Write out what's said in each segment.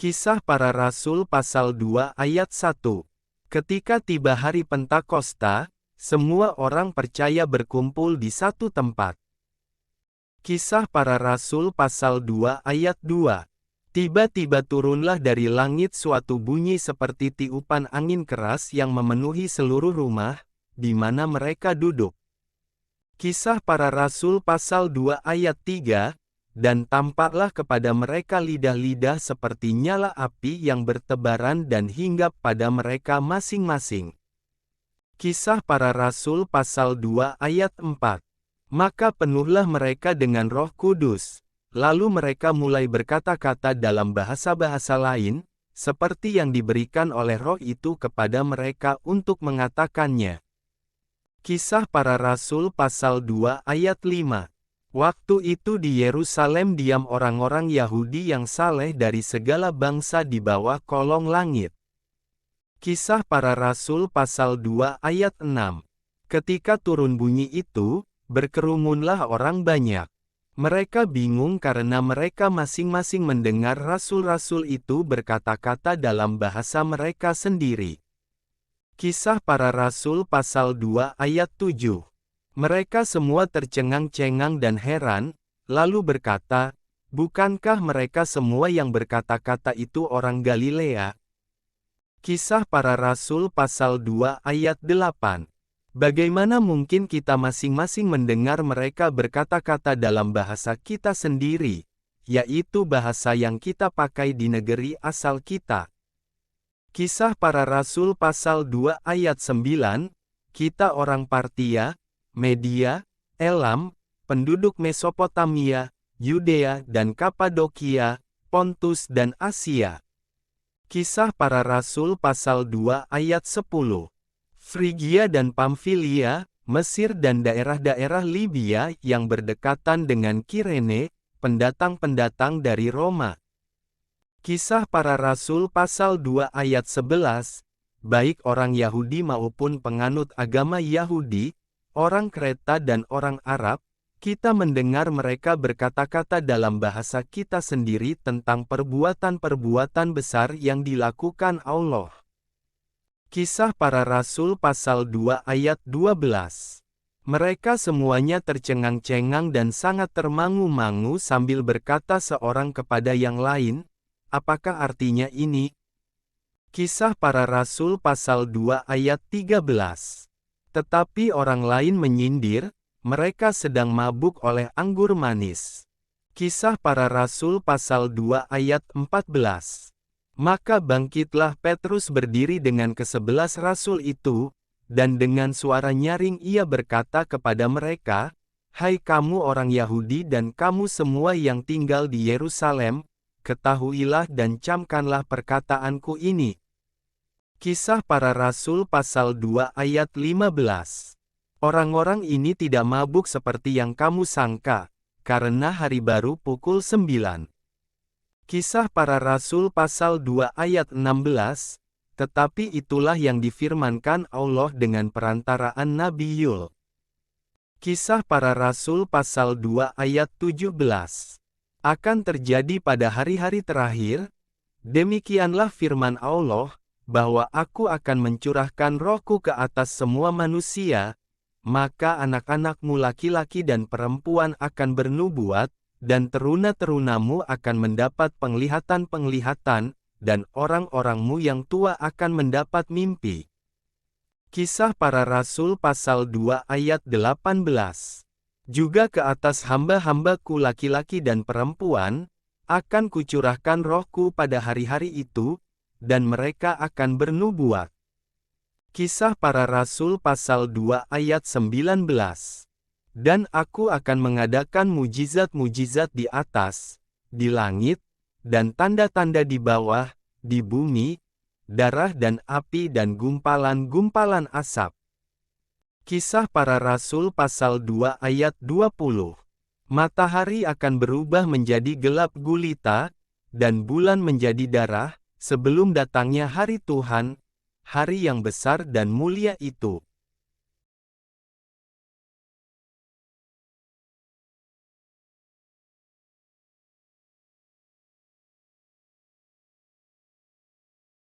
Kisah Para Rasul pasal 2 ayat 1. Ketika tiba hari Pentakosta, semua orang percaya berkumpul di satu tempat. Kisah Para Rasul pasal 2 ayat 2. Tiba-tiba turunlah dari langit suatu bunyi seperti tiupan angin keras yang memenuhi seluruh rumah, di mana mereka duduk. Kisah Para Rasul pasal 2 ayat 3. Dan tampaklah kepada mereka lidah-lidah seperti nyala api yang bertebaran dan hinggap pada mereka masing-masing. Kisah Para Rasul pasal 2 ayat 4. Maka penuhlah mereka dengan Roh Kudus, lalu mereka mulai berkata-kata dalam bahasa-bahasa lain, seperti yang diberikan oleh Roh itu kepada mereka untuk mengatakannya. Kisah Para Rasul pasal 2 ayat 5. Waktu itu di Yerusalem diam orang-orang Yahudi yang saleh dari segala bangsa di bawah kolong langit. Kisah Para Rasul pasal 2 ayat 6. Ketika turun bunyi itu, berkerumunlah orang banyak. Mereka bingung karena mereka masing-masing mendengar rasul-rasul itu berkata-kata dalam bahasa mereka sendiri. Kisah Para Rasul pasal 2 ayat 7. Mereka semua tercengang-cengang dan heran, lalu berkata, "Bukankah mereka semua yang berkata-kata itu orang Galilea?" Kisah Para Rasul pasal 2 ayat 8. Bagaimana mungkin kita masing-masing mendengar mereka berkata-kata dalam bahasa kita sendiri, yaitu bahasa yang kita pakai di negeri asal kita? Kisah Para Rasul pasal 2 ayat 9. Kita orang Partia, Media, Elam, penduduk Mesopotamia, Yudea dan Kapadokia, Pontus dan Asia. Kisah Para Rasul pasal 2 ayat 10. Frigia dan Pamfilia, Mesir dan daerah-daerah Libya yang berdekatan dengan Kirene, pendatang-pendatang dari Roma. Kisah Para Rasul pasal 2 ayat 11. Baik orang Yahudi maupun penganut agama Yahudi, orang Kreta dan orang Arab, kita mendengar mereka berkata-kata dalam bahasa kita sendiri tentang perbuatan-perbuatan besar yang dilakukan Allah. Kisah Para Rasul pasal 2 ayat 12. Mereka semuanya tercengang-cengang dan sangat termangu-mangu sambil berkata seorang kepada yang lain, "Apakah artinya ini?" Kisah Para Rasul pasal 2 ayat 13. Tetapi orang lain menyindir, mereka sedang mabuk oleh anggur manis. Kisah Para Rasul pasal 2 ayat 14. Maka bangkitlah Petrus berdiri dengan ke-11 rasul itu, dan dengan suara nyaring ia berkata kepada mereka, "Hai kamu orang Yahudi dan kamu semua yang tinggal di Yerusalem, ketahuilah dan camkanlah perkataanku ini." Kisah Para Rasul pasal 2 ayat 15. Orang-orang ini tidak mabuk seperti yang kamu sangka, karena hari baru pukul 9. Kisah Para Rasul pasal 2 ayat 16. Tetapi itulah yang difirmankan Allah dengan perantaraan Nabi Yul. Kisah Para Rasul pasal 2 ayat 17. Akan terjadi pada hari-hari terakhir, demikianlah firman Allah, bahwa aku akan mencurahkan rohku ke atas semua manusia, maka anak-anakmu laki-laki dan perempuan akan bernubuat, dan teruna-terunamu akan mendapat penglihatan-penglihatan, dan orang-orangmu yang tua akan mendapat mimpi. Kisah Para Rasul pasal 2 ayat 18. Juga ke atas hamba-hambaku laki-laki dan perempuan, akan kucurahkan rohku pada hari-hari itu, dan mereka akan bernubuat. Kisah Para Rasul pasal 2 ayat 19. Dan aku akan mengadakan mujizat-mujizat di atas, di langit, dan tanda-tanda di bawah, di bumi, darah dan api dan gumpalan-gumpalan asap. Kisah Para Rasul pasal 2 ayat 20. Matahari akan berubah menjadi gelap gulita, dan bulan menjadi darah, sebelum datangnya hari Tuhan, hari yang besar dan mulia itu.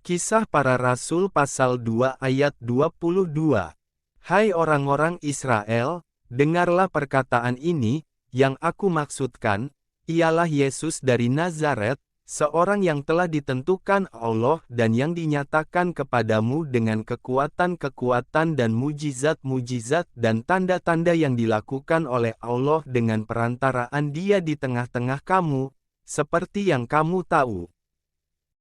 Kisah Para Rasul pasal 2 ayat 22. Hai orang-orang Israel, dengarlah perkataan ini, yang aku maksudkan, ialah Yesus dari Nazaret, seorang yang telah ditentukan Allah dan yang dinyatakan kepadamu dengan kekuatan-kekuatan dan mujizat-mujizat dan tanda-tanda yang dilakukan oleh Allah dengan perantaraan Dia di tengah-tengah kamu, seperti yang kamu tahu.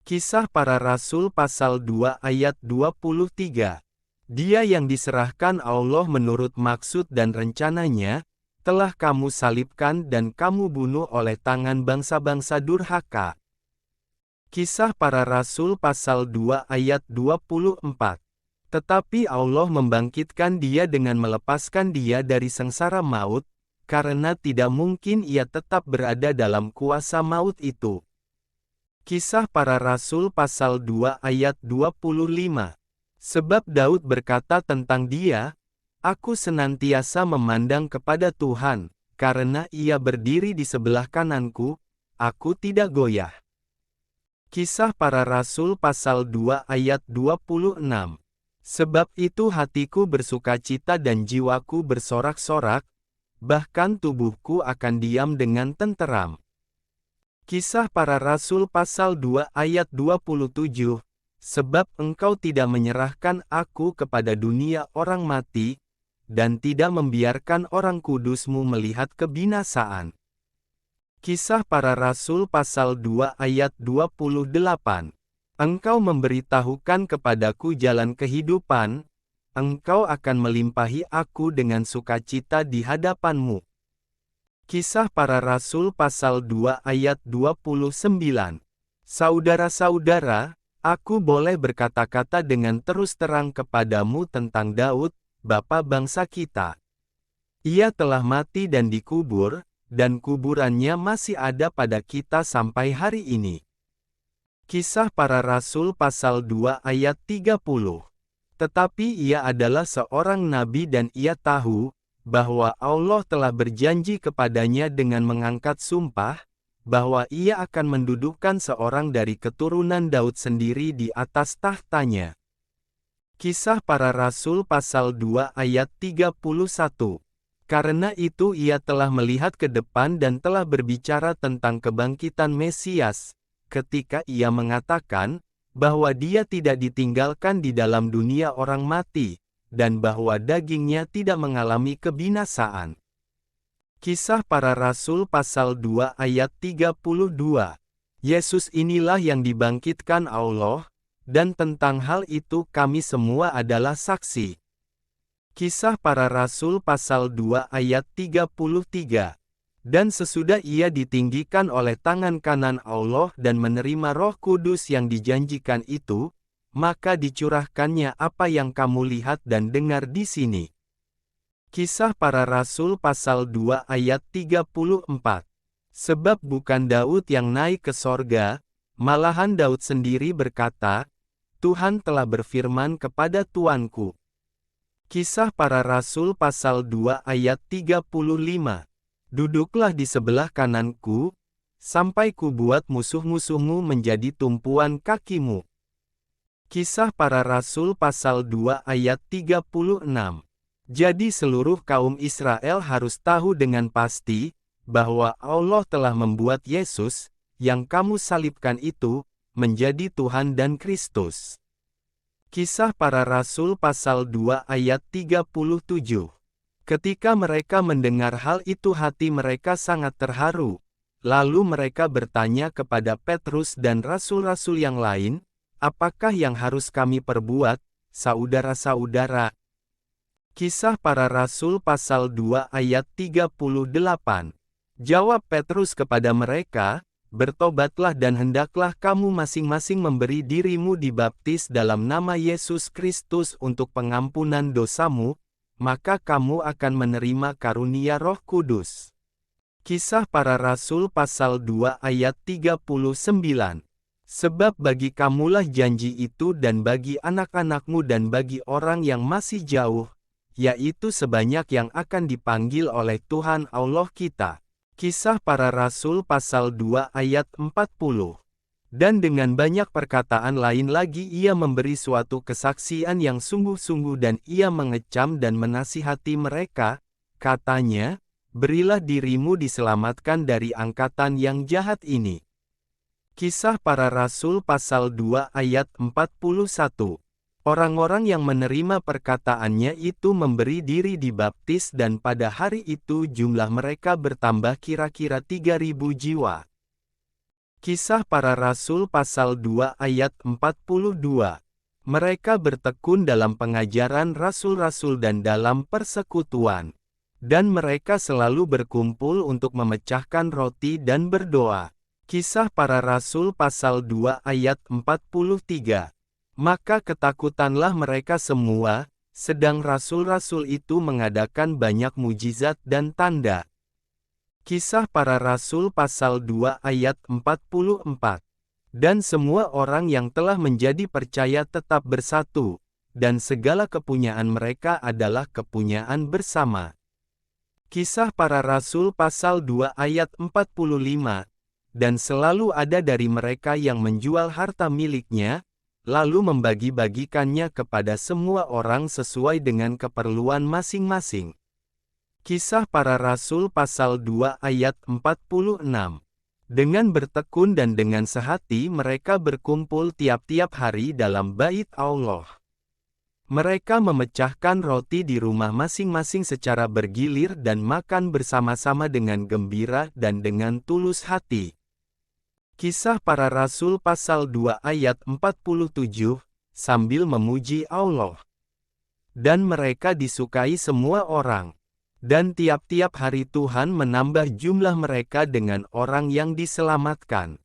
Kisah Para Rasul pasal 2 ayat 23. Dia yang diserahkan Allah menurut maksud dan rencananya, telah kamu salibkan dan kamu bunuh oleh tangan bangsa-bangsa durhaka. Kisah Para Rasul pasal 2 ayat 24. Tetapi Allah membangkitkan dia dengan melepaskan dia dari sengsara maut, karena tidak mungkin ia tetap berada dalam kuasa maut itu. Kisah Para Rasul pasal 2 ayat 25. Sebab Daud berkata tentang dia, "Aku senantiasa memandang kepada Tuhan, karena Ia berdiri di sebelah kananku, aku tidak goyah." Kisah Para Rasul pasal 2 ayat 26. Sebab itu hatiku bersukacita dan jiwaku bersorak-sorak, bahkan tubuhku akan diam dengan tenteram. Kisah Para Rasul pasal 2 ayat 27. Sebab engkau tidak menyerahkan aku kepada dunia orang mati, dan tidak membiarkan orang kudusmu melihat kebinasaan. Kisah Para Rasul pasal 2 ayat 28. Engkau memberitahukan kepadaku jalan kehidupan, engkau akan melimpahi aku dengan sukacita di hadapanmu. Kisah Para Rasul pasal 2 ayat 29. Saudara-saudara, aku boleh berkata-kata dengan terus terang kepadamu tentang Daud, bapa bangsa kita. Ia telah mati dan dikubur, dan kuburannya masih ada pada kita sampai hari ini. Kisah Para Rasul pasal 2 ayat 30. Tetapi ia adalah seorang nabi dan ia tahu, bahwa Allah telah berjanji kepadanya dengan mengangkat sumpah, bahwa ia akan mendudukkan seorang dari keturunan Daud sendiri di atas tahtanya. Kisah Para Rasul pasal 2 ayat 31. Karena itu ia telah melihat ke depan dan telah berbicara tentang kebangkitan Mesias, ketika ia mengatakan, bahwa dia tidak ditinggalkan di dalam dunia orang mati, dan bahwa dagingnya tidak mengalami kebinasaan. Kisah Para Rasul pasal 2 ayat 32. Yesus inilah yang dibangkitkan Allah, dan tentang hal itu kami semua adalah saksi. Kisah Para Rasul pasal 2 ayat 33. Dan sesudah ia ditinggikan oleh tangan kanan Allah dan menerima Roh Kudus yang dijanjikan itu, maka dicurahkannya apa yang kamu lihat dan dengar di sini. Kisah Para Rasul pasal 2 ayat 34. Sebab bukan Daud yang naik ke sorga, malahan Daud sendiri berkata, Tuhan telah berfirman kepada Tuanku. Kisah Para Rasul pasal 2 ayat 35. Duduklah di sebelah kananku, sampai kubuat musuh-musuhmu menjadi tumpuan kakimu. Kisah Para Rasul pasal 2 ayat 36. Jadi seluruh kaum Israel harus tahu dengan pasti, bahwa Allah telah membuat Yesus, yang kamu salibkan itu, menjadi Tuhan dan Kristus. Kisah Para Rasul pasal 2 ayat 37. Ketika mereka mendengar hal itu hati mereka sangat terharu, lalu mereka bertanya kepada Petrus dan rasul-rasul yang lain, apakah yang harus kami perbuat, saudara-saudara? Kisah Para Rasul pasal 2 ayat 38. Jawab Petrus kepada mereka, bertobatlah dan hendaklah kamu masing-masing memberi dirimu dibaptis dalam nama Yesus Kristus untuk pengampunan dosamu, maka kamu akan menerima karunia Roh Kudus. Kisah Para Rasul pasal 2 ayat 39. Sebab bagi kamulah janji itu dan bagi anak-anakmu dan bagi orang yang masih jauh, yaitu sebanyak yang akan dipanggil oleh Tuhan Allah kita. Kisah Para Rasul pasal 2 ayat 40. Dan dengan banyak perkataan lain lagi ia memberi suatu kesaksian yang sungguh-sungguh dan ia mengecam dan menasihati mereka, katanya, berilah dirimu diselamatkan dari angkatan yang jahat ini. Kisah Para Rasul pasal 2 ayat 41. Orang-orang yang menerima perkataannya itu memberi diri dibaptis dan pada hari itu jumlah mereka bertambah kira-kira 3.000 jiwa. Kisah Para Rasul pasal 2 ayat 42. Mereka bertekun dalam pengajaran rasul-rasul dan dalam persekutuan. Dan mereka selalu berkumpul untuk memecahkan roti dan berdoa. Kisah Para Rasul pasal 2 ayat 43. Maka ketakutanlah mereka semua, sedang rasul-rasul itu mengadakan banyak mujizat dan tanda. Kisah Para Rasul pasal 2 ayat 44. Dan semua orang yang telah menjadi percaya tetap bersatu, dan segala kepunyaan mereka adalah kepunyaan bersama. Kisah Para Rasul pasal 2 ayat 45. Dan selalu ada dari mereka yang menjual harta miliknya, lalu membagi-bagikannya kepada semua orang sesuai dengan keperluan masing-masing. Kisah Para Rasul pasal 2 ayat 46. Dengan bertekun dan dengan sehati mereka berkumpul tiap-tiap hari dalam bait Allah. Mereka memecahkan roti di rumah masing-masing secara bergilir dan makan bersama-sama dengan gembira dan dengan tulus hati. Kisah Para Rasul pasal 2 ayat 47, sambil memuji Allah. Dan mereka disukai semua orang. Dan tiap-tiap hari Tuhan menambah jumlah mereka dengan orang yang diselamatkan.